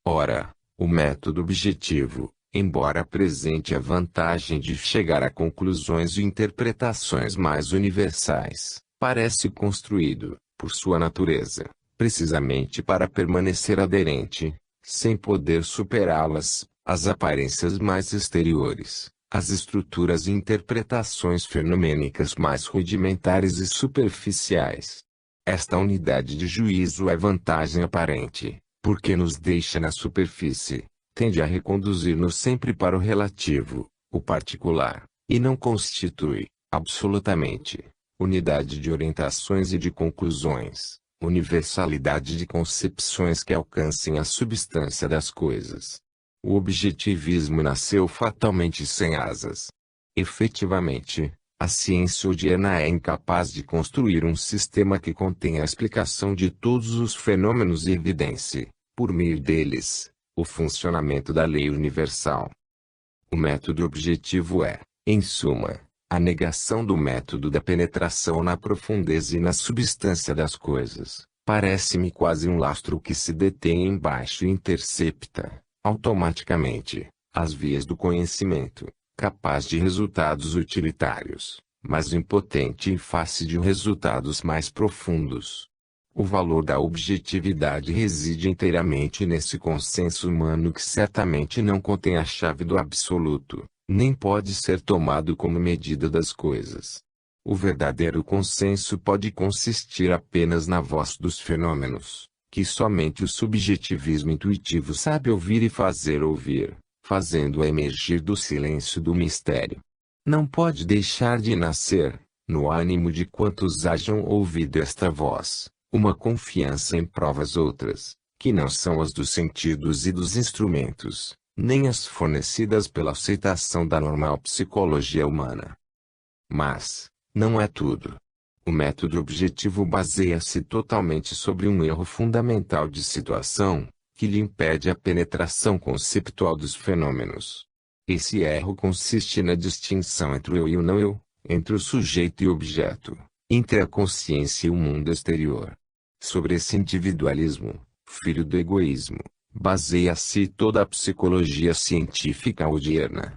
Ora, o método objetivo, embora apresente a vantagem de chegar a conclusões e interpretações mais universais, parece construído, por sua natureza, precisamente para permanecer aderente, sem poder superá-las, às aparências mais exteriores, às estruturas e interpretações fenomênicas mais rudimentares e superficiais. Esta unidade de juízo é vantagem aparente, porque nos deixa na superfície, tende a reconduzir-nos sempre para o relativo, o particular, e não constitui, absolutamente, unidade de orientações e de conclusões, universalidade de concepções que alcancem a substância das coisas. O objetivismo nasceu fatalmente sem asas. Efetivamente, a ciência odiana é incapaz de construir um sistema que contenha a explicação de todos os fenômenos e evidencie, por meio deles, o funcionamento da lei universal. O método objetivo é, em suma, a negação do método da penetração na profundeza e na substância das coisas. Parece-me quase um lastro que se detém embaixo e intercepta, automaticamente, as vias do conhecimento, capaz de resultados utilitários, mas impotente em face de resultados mais profundos. O valor da objetividade reside inteiramente nesse consenso humano que certamente não contém a chave do absoluto, nem pode ser tomado como medida das coisas. O verdadeiro consenso pode consistir apenas na voz dos fenômenos, que somente o subjetivismo intuitivo sabe ouvir e fazer ouvir, fazendo-a emergir do silêncio do mistério. Não pode deixar de nascer, no ânimo de quantos hajam ouvido esta voz, uma confiança em provas outras, que não são as dos sentidos e dos instrumentos, nem as fornecidas pela aceitação da normal psicologia humana. Mas, não é tudo. O método objetivo baseia-se totalmente sobre um erro fundamental de situação, que lhe impede a penetração conceptual dos fenômenos. Esse erro consiste na distinção entre o eu e o não eu, entre o sujeito e o objeto, entre a consciência e o mundo exterior. Sobre esse individualismo, filho do egoísmo, baseia-se toda a psicologia científica odiana.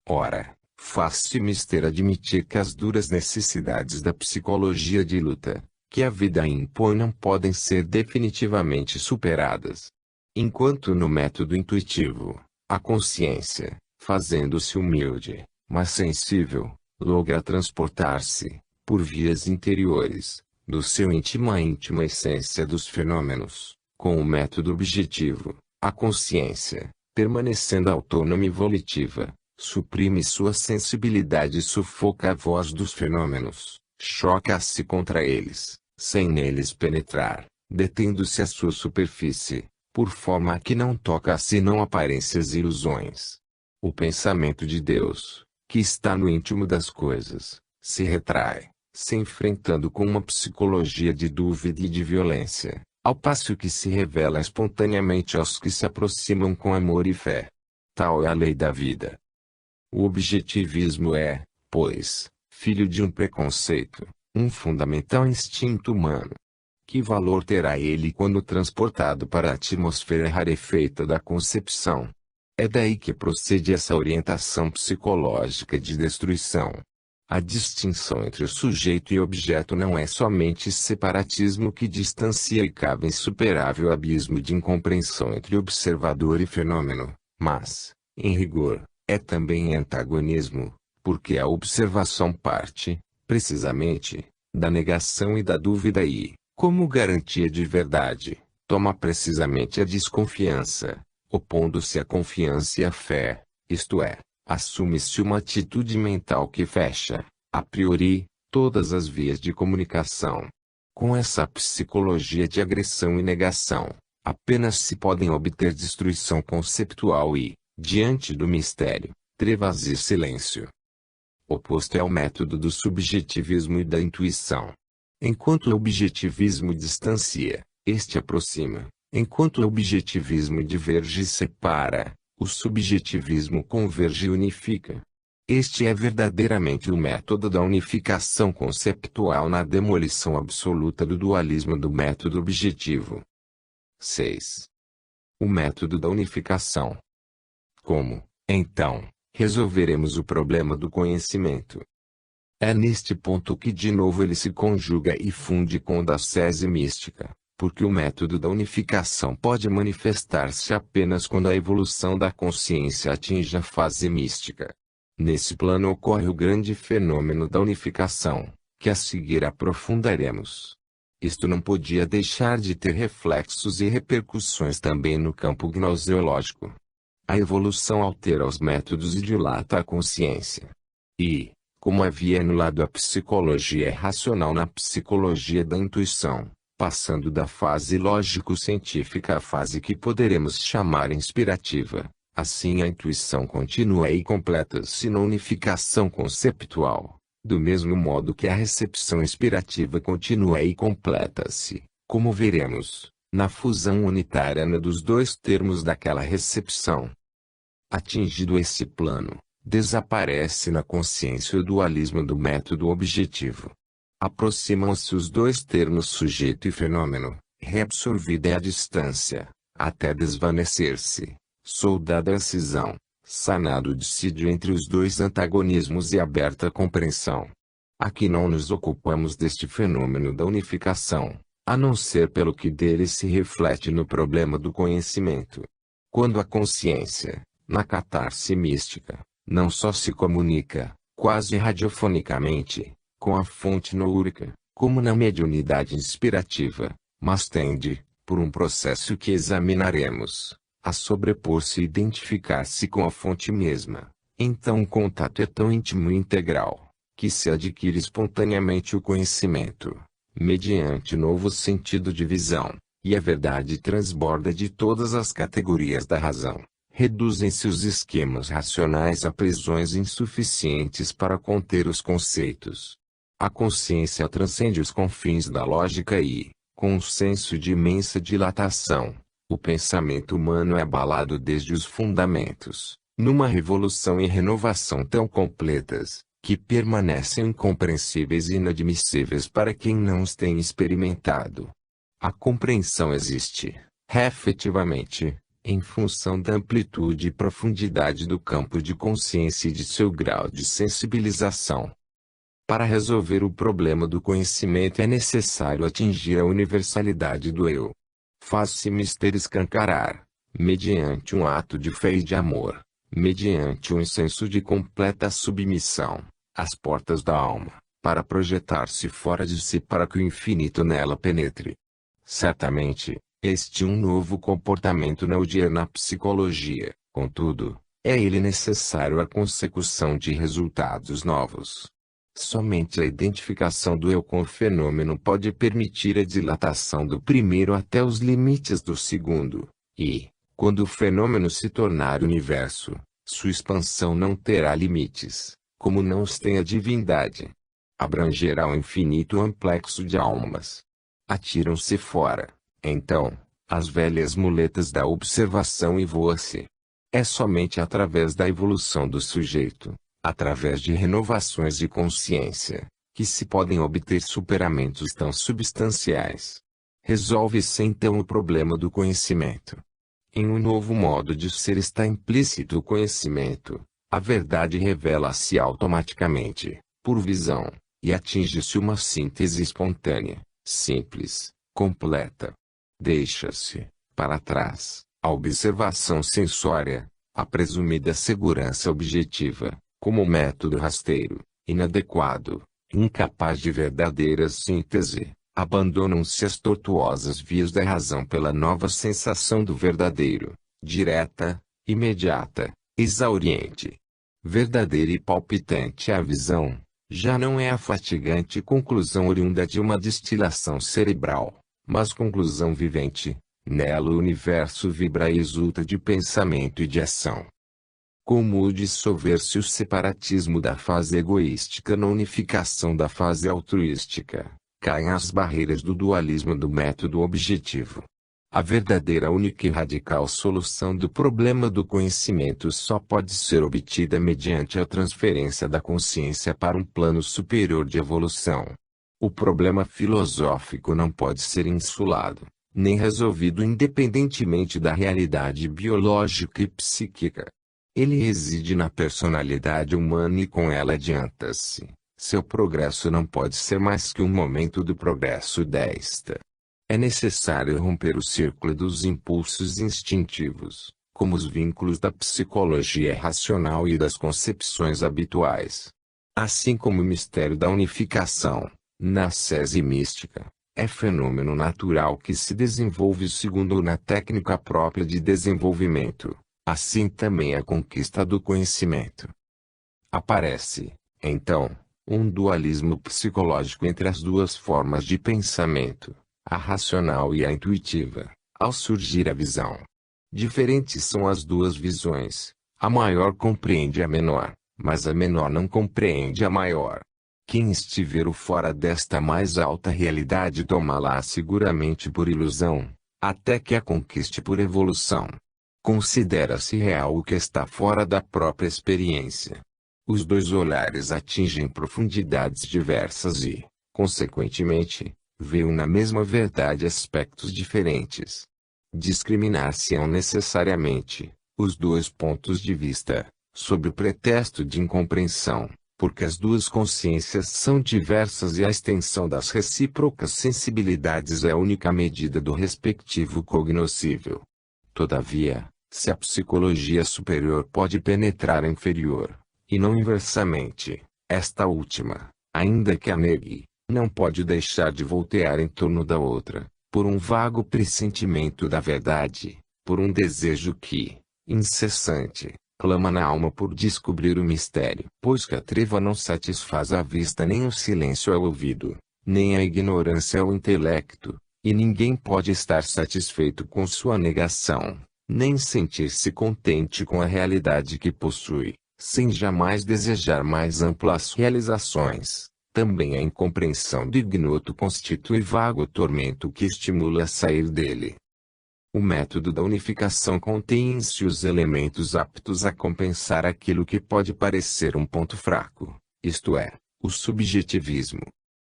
Ora, faz-se mister admitir que as duras necessidades da psicologia de luta, que a vida impõe não podem ser definitivamente superadas. Enquanto no método intuitivo, a consciência, fazendo-se humilde, mas sensível, logra transportar-se, por vias interiores, do seu íntimo à íntima essência dos fenômenos. Com o método objetivo, a consciência, permanecendo autônoma e volitiva, suprime sua sensibilidade e sufoca a voz dos fenômenos, choca-se contra eles, sem neles penetrar, detendo-se à sua superfície, por forma que não toca senão aparências e ilusões. O pensamento de Deus, que está no íntimo das coisas, se retrai, se enfrentando com uma psicologia de dúvida e de violência, ao passo que se revela espontaneamente aos que se aproximam com amor e fé. Tal é a lei da vida. O objetivismo é, pois, filho de um preconceito, um fundamental instinto humano. Que valor terá ele quando transportado para a atmosfera rarefeita da concepção? É daí que procede essa orientação psicológica de destruição. A distinção entre o sujeito e objeto não é somente separatismo que distancia e cava insuperável abismo de incompreensão entre observador e fenômeno, mas, em rigor, é também antagonismo, porque a observação parte, precisamente, da negação e da dúvida e, como garantia de verdade, toma precisamente a desconfiança, opondo-se à confiança e à fé, isto é, assume-se uma atitude mental que fecha, a priori, todas as vias de comunicação. Com essa psicologia de agressão e negação, apenas se podem obter destruição conceptual e, diante do mistério, trevas e silêncio. Oposto é o método do subjetivismo e da intuição. Enquanto o objetivismo distancia, este aproxima. Enquanto o objetivismo diverge e separa, o subjetivismo converge e unifica. Este é verdadeiramente o método da unificação conceptual na demolição absoluta do dualismo do método objetivo. 6. O método da unificação. Como, então, resolveremos o problema do conhecimento? É neste ponto que de novo ele se conjuga e funde com o da sese mística, porque o método da unificação pode manifestar-se apenas quando a evolução da consciência atinge a fase mística. Nesse plano ocorre o grande fenômeno da unificação, que a seguir aprofundaremos. Isto não podia deixar de ter reflexos e repercussões também no campo gnoseológico. A evolução altera os métodos e dilata a consciência. E, como havia anulado a psicologia racional na psicologia da intuição, passando da fase lógico-científica à fase que poderemos chamar inspirativa, assim a intuição continua e completa-se na unificação conceptual, do mesmo modo que a recepção inspirativa continua e completa-se, como veremos, na fusão unitária dos dois termos daquela recepção. Atingido esse plano, desaparece na consciência o dualismo do método objetivo. Aproximam-se os dois termos sujeito e fenômeno, reabsorvida é a distância, até desvanecer-se, soldada a cisão, sanado o dissídio entre os dois antagonismos e aberta a compreensão. Aqui não nos ocupamos deste fenômeno da unificação, a não ser pelo que dele se reflete no problema do conhecimento. Quando a consciência, na catarse mística, não só se comunica, quase radiofonicamente, com a fonte noúrica, como na mediunidade inspirativa, mas tende, por um processo que examinaremos, a sobrepor-se e identificar-se com a fonte mesma. Então o contato é tão íntimo e integral, que se adquire espontaneamente o conhecimento, mediante novo sentido de visão, e a verdade transborda de todas as categorias da razão. Reduzem-se os esquemas racionais a prisões insuficientes para conter os conceitos. A consciência transcende os confins da lógica e, com um senso de imensa dilatação, o pensamento humano é abalado desde os fundamentos, numa revolução e renovação tão completas, que permanecem incompreensíveis e inadmissíveis para quem não os tem experimentado. A compreensão existe, efetivamente, em função da amplitude e profundidade do campo de consciência e de seu grau de sensibilização. Para resolver o problema do conhecimento é necessário atingir a universalidade do eu. Faz-se mister escancarar, mediante um ato de fé e de amor, mediante um senso de completa submissão, as portas da alma, para projetar-se fora de si para que o infinito nela penetre. Certamente, este um novo comportamento não o na psicologia, contudo, é ele necessário à consecução de resultados novos. Somente a identificação do eu com o fenômeno pode permitir a dilatação do primeiro até os limites do segundo, e, quando o fenômeno se tornar universo, sua expansão não terá limites, como não os tem a divindade. Abrangerá o infinito amplexo de almas. Atiram-se fora, então, as velhas muletas da observação e voa-se. É somente através da evolução do sujeito, através de renovações de consciência, que se podem obter superamentos tão substanciais. Resolve-se então o problema do conhecimento. Em um novo modo de ser está implícito o conhecimento, a verdade revela-se automaticamente, por visão, e atinge-se uma síntese espontânea, simples, completa. Deixa-se, para trás, a observação sensória, a presumida segurança objetiva, como método rasteiro, inadequado, incapaz de verdadeira síntese. Abandonam-se as tortuosas vias da razão pela nova sensação do verdadeiro, direta, imediata, exauriente. Verdadeira e palpitante é a visão, já não é a fatigante conclusão oriunda de uma destilação cerebral, mas conclusão vivente. Nela o universo vibra e exulta de pensamento e de ação. Como o dissolver-se o separatismo da fase egoística na unificação da fase altruística, caem as barreiras do dualismo do método objetivo. A verdadeira, única e radical solução do problema do conhecimento só pode ser obtida mediante a transferência da consciência para um plano superior de evolução. O problema filosófico não pode ser insulado, nem resolvido independentemente da realidade biológica e psíquica. Ele reside na personalidade humana e com ela adianta-se. Seu progresso não pode ser mais que um momento do progresso desta. É necessário romper o círculo dos impulsos instintivos, como os vínculos da psicologia racional e das concepções habituais. Assim como o mistério da unificação, na ascese mística, é fenômeno natural que se desenvolve segundo na técnica própria de desenvolvimento, assim também a conquista do conhecimento. Aparece, então, um dualismo psicológico entre as duas formas de pensamento, a racional e a intuitiva, ao surgir a visão. Diferentes são as duas visões, a maior compreende a menor, mas a menor não compreende a maior. Quem estiver fora desta mais alta realidade toma-la seguramente por ilusão, até que a conquiste por evolução. Considera-se real o que está fora da própria experiência. Os dois olhares atingem profundidades diversas e, consequentemente, veem na mesma verdade aspectos diferentes. Discriminar-se-ão necessariamente os dois pontos de vista, sob o pretexto de incompreensão, porque as duas consciências são diversas e a extensão das recíprocas sensibilidades é a única medida do respectivo cognoscível. Todavia, se a psicologia superior pode penetrar a inferior, e não inversamente, esta última, ainda que a negue, não pode deixar de voltear em torno da outra, por um vago pressentimento da verdade, por um desejo que, incessante, clama na alma por descobrir o mistério. Pois que a treva não satisfaz a vista, nem o silêncio ao ouvido, nem a ignorância ao intelecto, e ninguém pode estar satisfeito com sua negação, nem sentir-se contente com a realidade que possui, sem jamais desejar mais amplas realizações. Também a incompreensão do ignoto constitui vago tormento que estimula a sair dele. O método da unificação contém em si os elementos aptos a compensar aquilo que pode parecer um ponto fraco, isto é, o subjetivismo.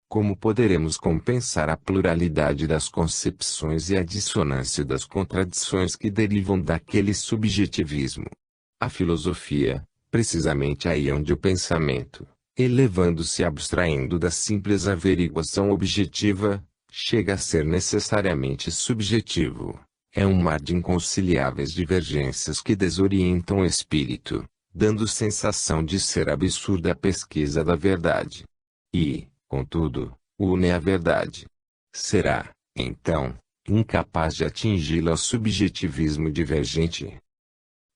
Como poderemos compensar a pluralidade das concepções e a dissonância das contradições que derivam daquele subjetivismo? A filosofia, precisamente aí onde o pensamento, elevando-se e abstraindo da simples averiguação objetiva, chega a ser necessariamente subjetivo. É um mar de inconciliáveis divergências que desorientam o espírito, dando sensação de ser absurda a pesquisa da verdade. E, contudo, une a verdade. Será, então, incapaz de atingi-la o subjetivismo divergente?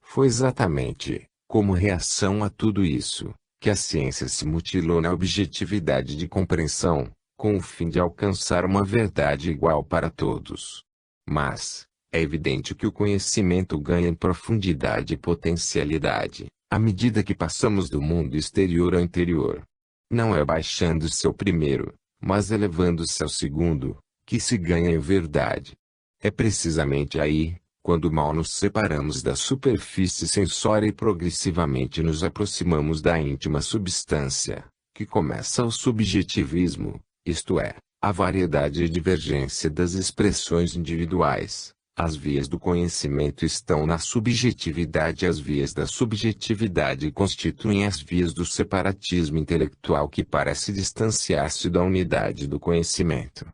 Foi exatamente, como reação a tudo isso, que a ciência se mutilou na objetividade de compreensão, com o fim de alcançar uma verdade igual para todos. Mas, é evidente que o conhecimento ganha em profundidade e potencialidade, à medida que passamos do mundo exterior ao interior. Não é baixando-se ao primeiro, mas elevando-se ao segundo, que se ganha em verdade. É precisamente aí, quando mal nos separamos da superfície sensória e progressivamente nos aproximamos da íntima substância, que começa o subjetivismo, isto é, a variedade e divergência das expressões individuais. As vias do conhecimento estão na subjetividade e as vias da subjetividade constituem as vias do separatismo intelectual que parece distanciar-se da unidade do conhecimento.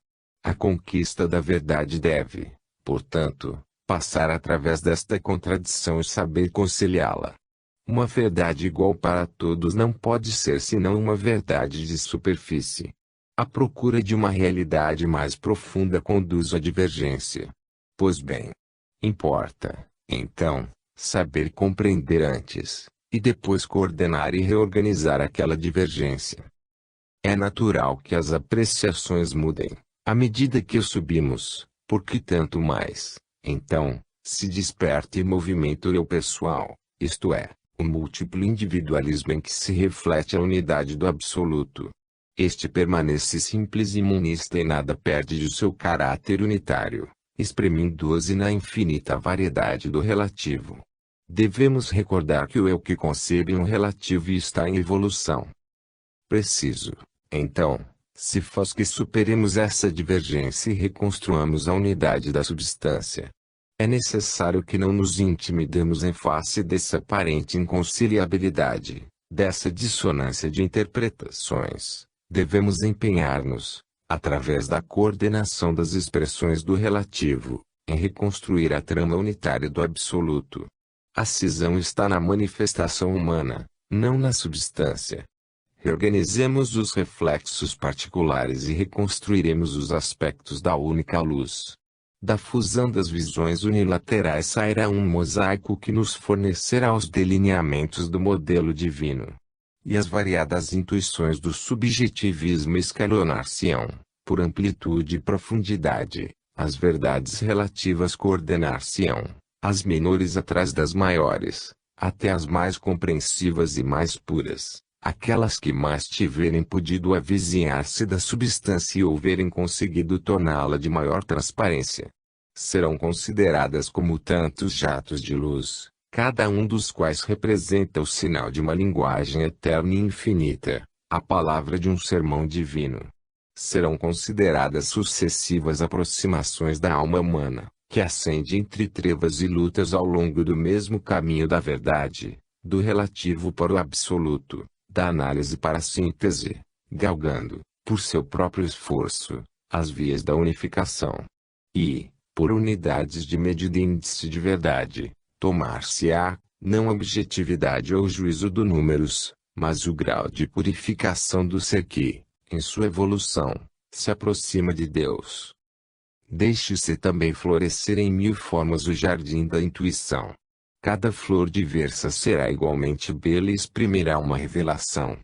A conquista da verdade deve, portanto, passar através desta contradição e saber conciliá-la. Uma verdade igual para todos não pode ser senão uma verdade de superfície. A procura de uma realidade mais profunda conduz à divergência. Pois bem, importa, então, saber compreender antes, e depois coordenar e reorganizar aquela divergência. É natural que as apreciações mudem, à medida que subimos, porque tanto mais, então, se desperta e movimenta o eu pessoal, isto é, o múltiplo individualismo em que se reflete a unidade do absoluto. Este permanece simples e monista e nada perde de seu caráter unitário, exprimindo-se na infinita variedade do relativo. Devemos recordar que o eu que concebe um relativo está em evolução. Preciso, então, se faz que superemos essa divergência e reconstruamos a unidade da substância. É necessário que não nos intimidemos em face dessa aparente inconciliabilidade, dessa dissonância de interpretações. Devemos empenhar-nos, através da coordenação das expressões do relativo, em reconstruir a trama unitária do absoluto. A cisão está na manifestação humana, não na substância. Reorganizemos os reflexos particulares e reconstruiremos os aspectos da única luz. Da fusão das visões unilaterais sairá um mosaico que nos fornecerá os delineamentos do modelo divino. E as variadas intuições do subjetivismo escalonar-se-ão, por amplitude e profundidade, as verdades relativas coordenar-se-ão, as menores atrás das maiores, até as mais compreensivas e mais puras, aquelas que mais tiverem podido avizinhar-se da substância e houverem conseguido torná-la de maior transparência. Serão consideradas como tantos jatos de luz, cada um dos quais representa o sinal de uma linguagem eterna e infinita, a palavra de um sermão divino. Serão consideradas sucessivas aproximações da alma humana, que ascende entre trevas e lutas ao longo do mesmo caminho da verdade, do relativo para o absoluto, da análise para a síntese, galgando, por seu próprio esforço, as vias da unificação. E, por unidades de medida e índice de verdade, tomar-se-á, não a objetividade ou o juízo do números, mas o grau de purificação do ser que, em sua evolução, se aproxima de Deus. Deixe-se também florescer em mil formas o jardim da intuição. Cada flor diversa será igualmente bela e exprimirá uma revelação.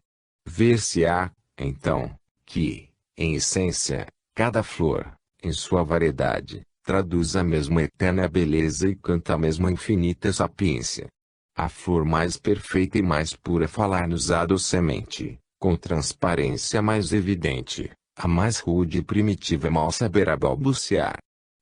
Ver-se-á, então, que, em essência, cada flor, em sua variedade, traduz a mesma eterna beleza e canta a mesma infinita sapiência. A flor mais perfeita e mais pura falar-nos-á docemente, com transparência mais evidente, a mais rude e primitiva mal saberá balbuciar.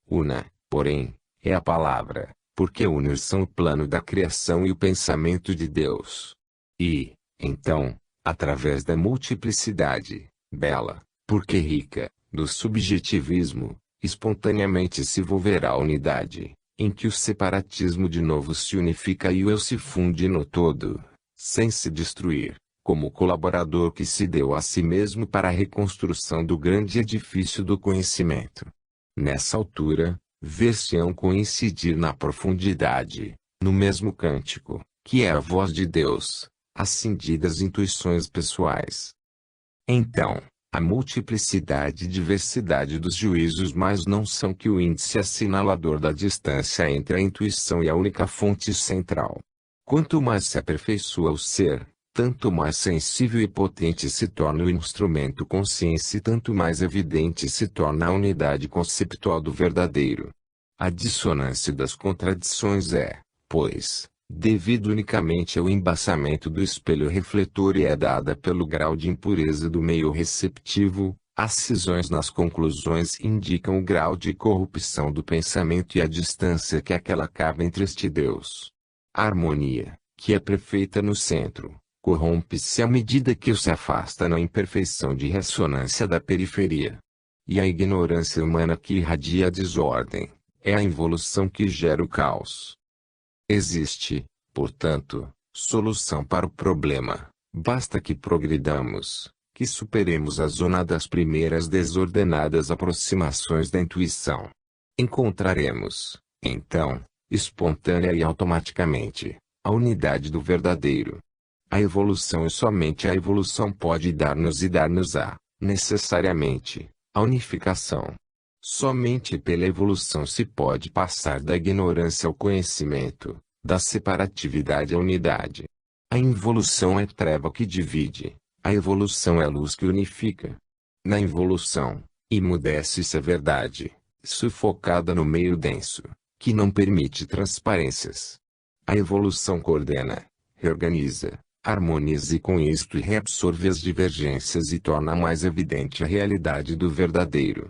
Una, porém, é a palavra, porque une são o plano da criação e o pensamento de Deus. E, então, através da multiplicidade, bela, porque rica, do subjetivismo, espontaneamente se volverá a unidade, em que o separatismo de novo se unifica e o eu se funde no todo, sem se destruir, como colaborador que se deu a si mesmo para a reconstrução do grande edifício do conhecimento. Nessa altura, ver-se-ão coincidir na profundidade, no mesmo cântico, que é a voz de Deus, as cindidas intuições pessoais. Então, a multiplicidade e diversidade dos juízos mais não são que o índice assinalador da distância entre a intuição e a única fonte central. Quanto mais se aperfeiçoa o ser, tanto mais sensível e potente se torna o instrumento consciência e tanto mais evidente se torna a unidade conceptual do verdadeiro. A dissonância das contradições é, pois, devido unicamente ao embaçamento do espelho refletor e é dada pelo grau de impureza do meio receptivo. As cisões nas conclusões indicam o grau de corrupção do pensamento e a distância que aquela cabe entre este e Deus. A harmonia, que é perfeita no centro, corrompe-se à medida que se afasta na imperfeição de ressonância da periferia. E a ignorância humana que irradia a desordem, é a involução que gera o caos. Existe, portanto, solução para o problema. Basta que progridamos, que superemos a zona das primeiras desordenadas aproximações da intuição. Encontraremos, então, espontânea e automaticamente, a unidade do verdadeiro. A evolução e somente a evolução pode dar-nos e dar-nos-á, necessariamente, a unificação. Somente pela evolução se pode passar da ignorância ao conhecimento, da separatividade à unidade. A involução é treva que divide, A evolução é a luz que unifica. Na involução, emudece-se a verdade, sufocada no meio denso, que não permite transparências. A evolução coordena, reorganiza, harmoniza e com isto reabsorve as divergências e torna mais evidente a realidade do verdadeiro.